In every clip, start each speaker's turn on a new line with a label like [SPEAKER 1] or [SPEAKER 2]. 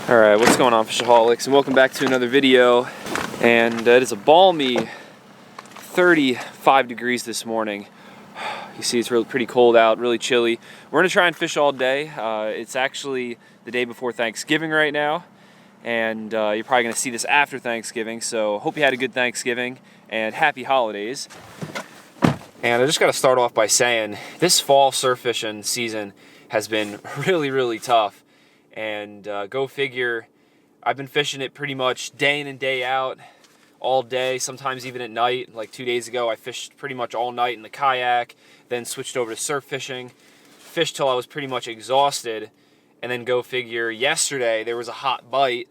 [SPEAKER 1] Alright, what's going on, Fishaholics, and welcome back to another video. And it is a balmy 35 degrees this morning. You see it's really pretty cold out, really chilly. We're going to try and fish all day. It's actually the day before Thanksgiving right now, and you're probably going to see this after Thanksgiving, so hope you had a good Thanksgiving, and happy holidays. And I just got to start off by saying, this fall surf fishing season has been really tough. And go figure, I've been fishing it pretty much day in and day out, all day, sometimes even at night. Like 2 days ago, I fished pretty much all night in the kayak, then switched over to surf fishing, fished till I was pretty much exhausted, and then go figure, yesterday there was a hot bite,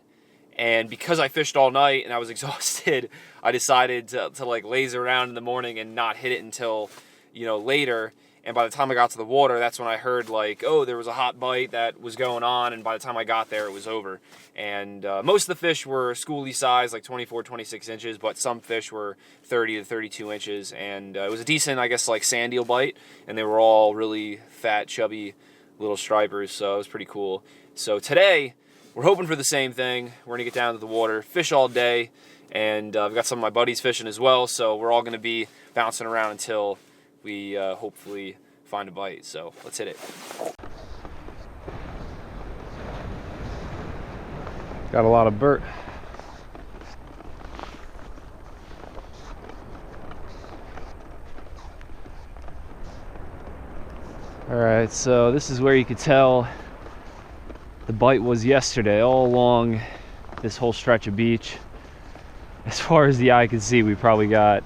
[SPEAKER 1] and because I fished all night and I was exhausted, I decided to like laze around in the morning and not hit it until, later. And by the time I got to the water, that's when I heard like, oh, there was a hot bite that was going on. And by the time I got there, it was over. And most of the fish were schoolie size, like 24, 26 inches. But some fish were 30 to 32 inches. And it was a decent, I guess, like sand eel bite. And they were all really fat, chubby little stripers. So it was pretty cool. So today, we're hoping for the same thing. We're going to get down to the water, fish all day. And I've got some of my buddies fishing as well. So we're all going to be bouncing around until we hopefully find a bite. So let's hit it. Got a lot of burt. Alright, so this is where you could tell the bite was yesterday, all along this whole stretch of beach. As far as the eye can see, we probably got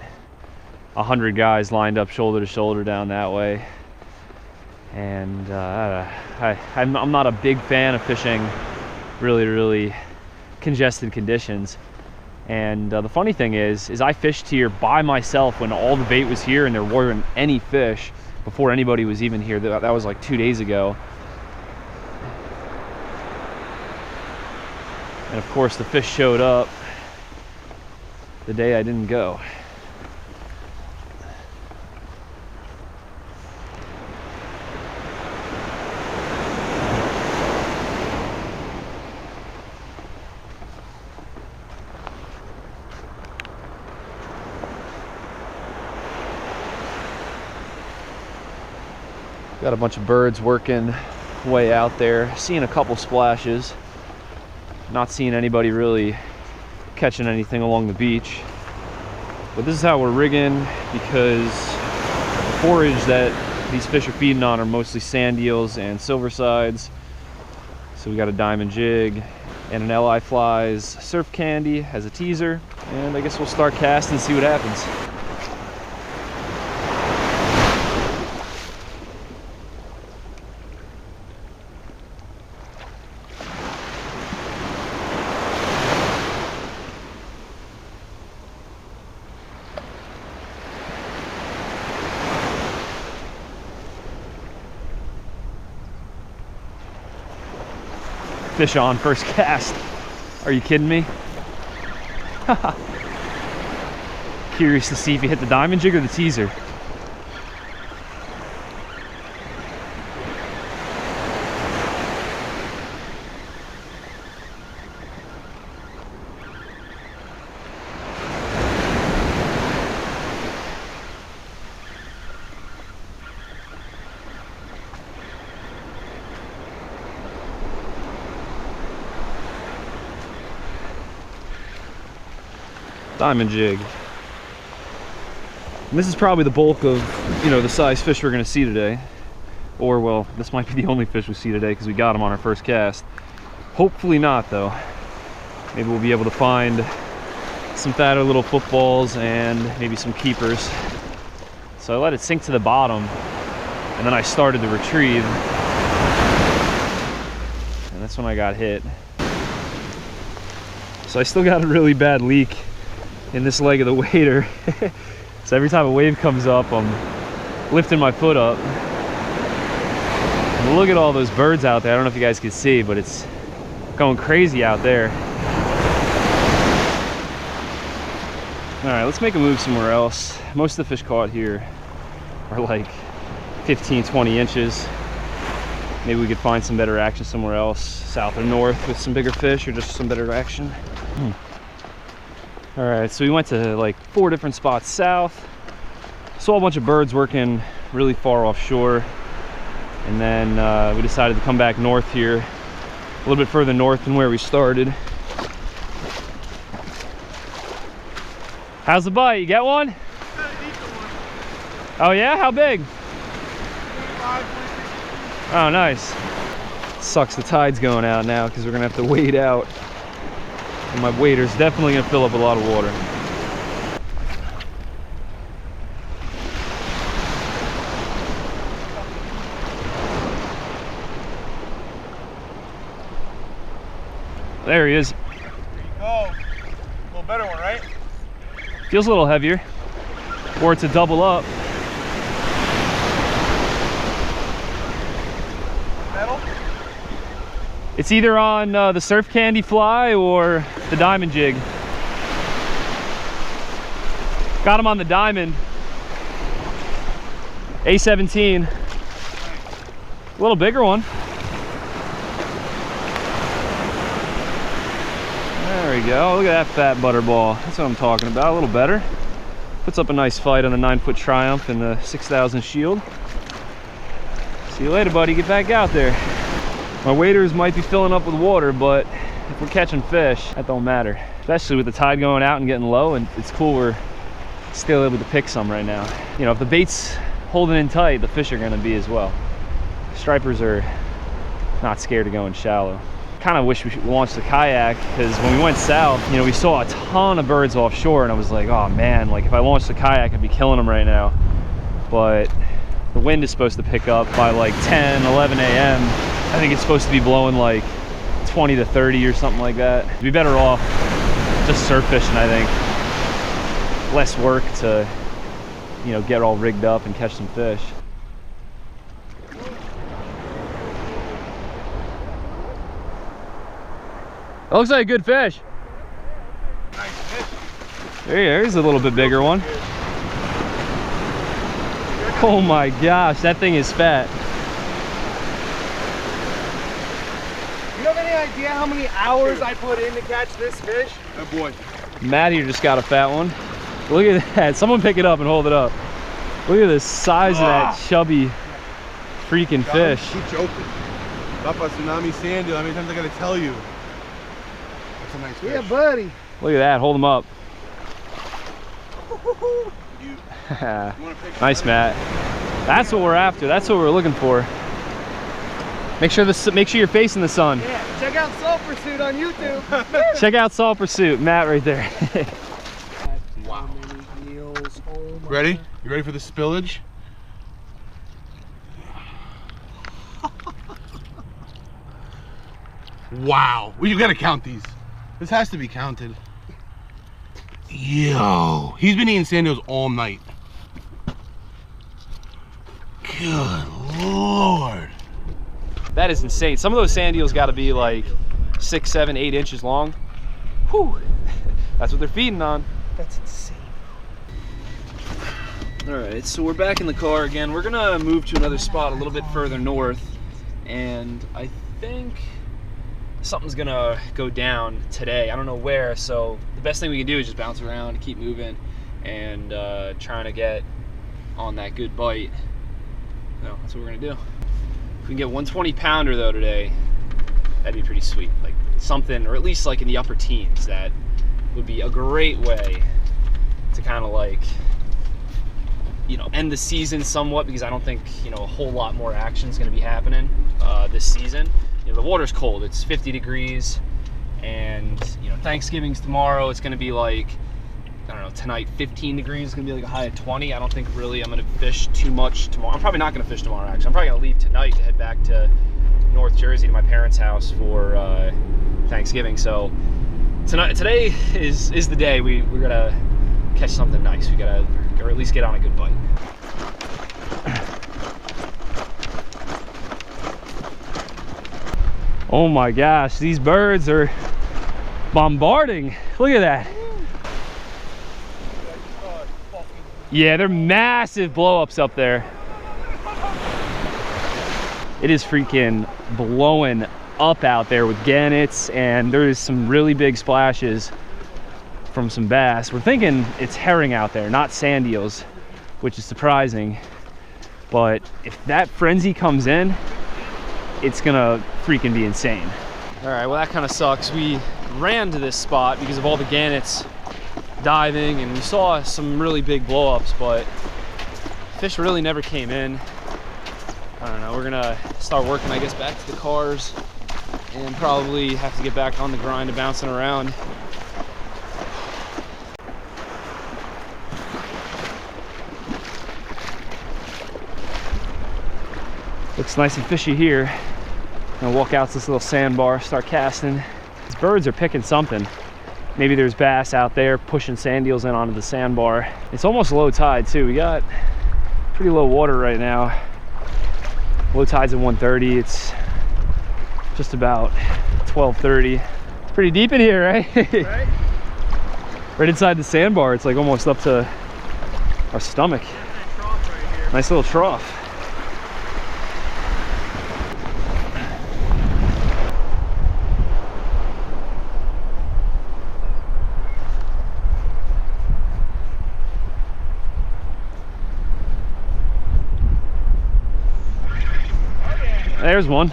[SPEAKER 1] 100 guys lined up shoulder to shoulder down that way. And I'm not a big fan of fishing really congested conditions. And the funny thing is I fished here by myself when all the bait was here and there weren't any fish before anybody was even here. That was like 2 days ago. And of course the fish showed up the day I didn't go. Got a bunch of birds working way out there. Seeing a couple splashes. Not seeing anybody really catching anything along the beach. But this is how we're rigging, because the forage that these fish are feeding on are mostly sand eels and silver sides. So we got a diamond jig and an LI Flies surf candy as a teaser. And I guess we'll start casting and see what happens. Fish on first cast. Are you kidding me? Curious to see if you hit the diamond jig or the teaser. Diamond jig. And this is probably the bulk of, the size fish we're going to see today. Or, well, this might be the only fish we see today because we got them on our first cast. Hopefully not, though. Maybe we'll be able to find some fatter little footballs and maybe some keepers. So I let it sink to the bottom, and then I started to retrieve. And that's when I got hit. So I still got a really bad leak in this leg of the wader. So every time a wave comes up, I'm lifting my foot up. And look at all those birds out there. I don't know if you guys can see, but it's going crazy out there. All right, let's make a move somewhere else. Most of the fish caught here are like 15, 20 inches. maybe we could find some better action somewhere else, south or north, with some bigger fish or just some better action. All right, so we went to like 4 different spots south. Saw a bunch of birds working really far offshore. And then we decided to come back north here, a little bit further north than where we started. How's the bite? You get one? Oh yeah? How big? Oh, nice. Sucks the tide's going out now because we're gonna have to wade out. And my wader's definitely gonna fill up a lot of water. There he is.
[SPEAKER 2] There you go. A little better one, right?
[SPEAKER 1] Feels a little heavier. Or it's a double up.
[SPEAKER 2] Metal?
[SPEAKER 1] It's either on the surf candy fly or the diamond jig. Got him on the diamond. A17. A little bigger one. There we go. Look at that fat butterball. That's what I'm talking about. A little better. Puts up a nice fight on the 9-foot Triumph and the 6,000 Shield. See you later, buddy. Get back out there. My waders might be filling up with water, but if we're catching fish, that don't matter. Especially with the tide going out and getting low, and it's cool we're still able to pick some right now. You know, if the bait's holding in tight, the fish are going to be as well. Stripers are not scared of going shallow. Kind of wish we should launch the kayak, because when we went south, you know, we saw a ton of birds offshore, and I was like, oh man, like if I launched the kayak, I'd be killing them right now. But the wind is supposed to pick up by like 10, 11 a.m. I think it's supposed to be blowing like 20 to 30 or something like that. We'd be better off just surf fishing, I think. Less work to, you know, get all rigged up and catch some fish. That looks like a good fish.
[SPEAKER 2] Nice fish.
[SPEAKER 1] There's a little bit bigger one. Oh my gosh, that thing is fat.
[SPEAKER 2] You have any idea how many hours I put in to catch this fish? Oh boy.
[SPEAKER 1] Matt here just got a fat one. Look at that. Someone pick it up and hold it up. Look at the size of that chubby freaking fish.
[SPEAKER 2] Keep joking. Papa Tsunami Sandal. How many times I gotta tell you? That's a nice fish. Yeah, buddy.
[SPEAKER 1] Look at that. Hold him up.
[SPEAKER 2] You
[SPEAKER 1] Nice, Matt. That's what we're after. That's what we're looking for. Make sure you're facing the sun.
[SPEAKER 2] Yeah, check out Salt Pursuit on YouTube.
[SPEAKER 1] Check out Salt Pursuit, Matt right there.
[SPEAKER 2] Wow. Ready? You ready for the spillage? Wow. Well, you gotta count these. This has to be counted. Yo, he's been eating sand hills all night. Good Lord.
[SPEAKER 1] That is insane. Some of those sand eels got to be like 6, 7, 8 inches long. Whew. That's what they're feeding on.
[SPEAKER 2] That's insane.
[SPEAKER 1] All right, so we're back in the car again. We're gonna move to another spot a little bit further north, and I think something's gonna go down today. I don't know where, so the best thing we can do is just bounce around and keep moving and trying to get on that good bite. No, that's what we're gonna do. If we can get 120 pounder though today, that'd be pretty sweet. Like something, or at least like in the upper teens, that would be a great way to kind of like, you know, end the season somewhat, because I don't think, you know, a whole lot more action is going to be happening this season. You know, the water's cold. It's 50 degrees, and you know, Thanksgiving's tomorrow. It's going to be like, I don't know, tonight 15 degrees. It's going to be like a high of 20. I don't think really I'm going to fish too much tomorrow. I'm probably not going to fish tomorrow, actually. I'm probably going to leave tonight to head back to North Jersey to my parents' house for Thanksgiving. So today is the day we're going to catch something nice. We got to, or at least get on a good bite. Oh my gosh, these birds are bombarding. Look at that. Yeah, they're massive blow-ups up there. It is freaking blowing up out there with gannets, and there's some really big splashes from some bass. We're thinking it's herring out there, not sand eels, which is surprising. But if that frenzy comes in, it's gonna freaking be insane. All right, well that kind of sucks. We ran to this spot because of all the gannets diving, and we saw some really big blow-ups, but fish really never came in. I don't know, we're gonna start working, I guess, back to the cars and probably have to get back on the grind of bouncing around. Looks nice and fishy here. I'm gonna walk out to this little sandbar, start casting. These birds are picking something. Maybe there's bass out there pushing sand eels in onto the sandbar. It's almost low tide too. We got pretty low water right now. Low tide's at 1:30. It's just about 12:30. It's pretty deep in here, right? Right. Right inside the sandbar. It's like almost up to our stomach. Right, nice little trough. There's one.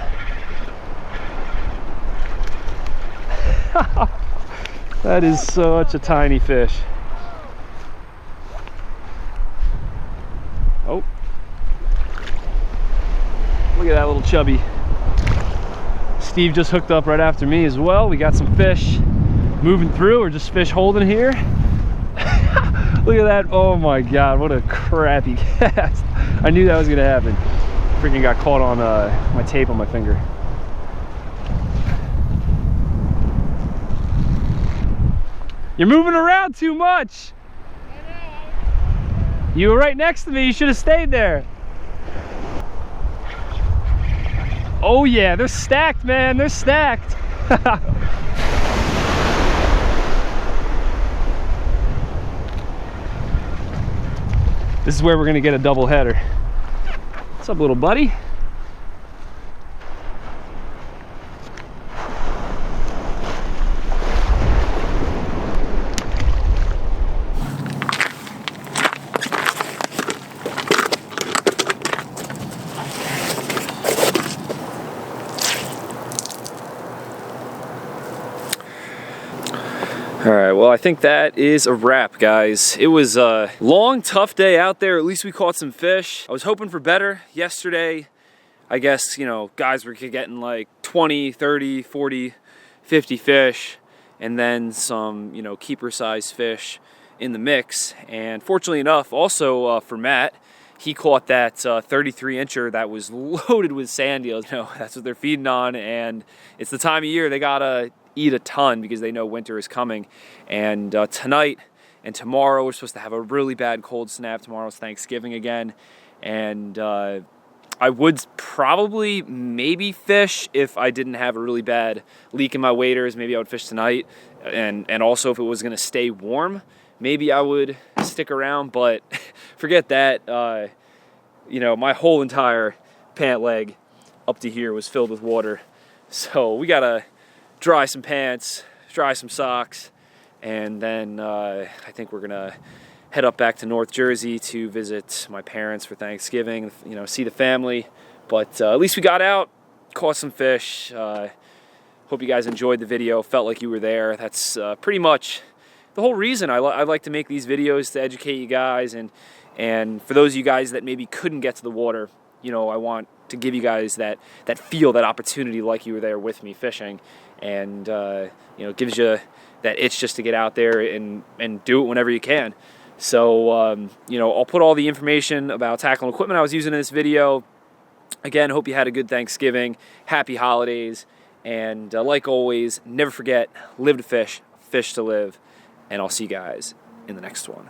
[SPEAKER 1] That is such a tiny fish. Oh. Look at that little chubby. Steve just hooked up right after me as well. We got some fish moving through, or just fish holding here. Look at that. Oh my God, what a crappy cast. I knew that was gonna happen. Freaking got caught on my tape on my finger. You're moving around too much. You were right next to me. You should have stayed there. Oh yeah, they're stacked, man. They're stacked. This is where we're gonna get a double header. What's up, little buddy? All right, well, I think that is a wrap, guys. It was a long, tough day out there. At least we caught some fish. I was hoping for better yesterday. I guess, you know, guys were getting like 20, 30, 40, 50 fish, and then some, you know, keeper-sized fish in the mix. And fortunately enough, also for Matt, he caught that 33-incher that was loaded with sand eels. You know, that's what they're feeding on, and it's the time of year they gotta eat a ton because they know winter is coming. And tonight and tomorrow we're supposed to have a really bad cold snap. Tomorrow's Thanksgiving again, and I would probably maybe fish if I didn't have a really bad leak in my waders. Maybe I would fish tonight, and also if it was gonna stay warm, maybe I would stick around, but forget that. You know, my whole entire pant leg up to here was filled with water, so we gotta dry some pants, dry some socks, and then I think we're gonna head up back to North Jersey to visit my parents for Thanksgiving, you know, see the family. But at least we got out, caught some fish. Hope you guys enjoyed the video, felt like you were there. That's pretty much the whole reason I like to make these videos, to educate you guys, and for those of you guys that maybe couldn't get to the water, you know, I want to give you guys that feel, that opportunity like you were there with me fishing. And you know, it gives you that itch just to get out there and do it whenever you can. So you know, I'll put all the information about tackle and equipment I was using in this video. Again, hope you had a good Thanksgiving, happy holidays, and like always, never forget, live to fish, fish to live, and I'll see you guys in the next one.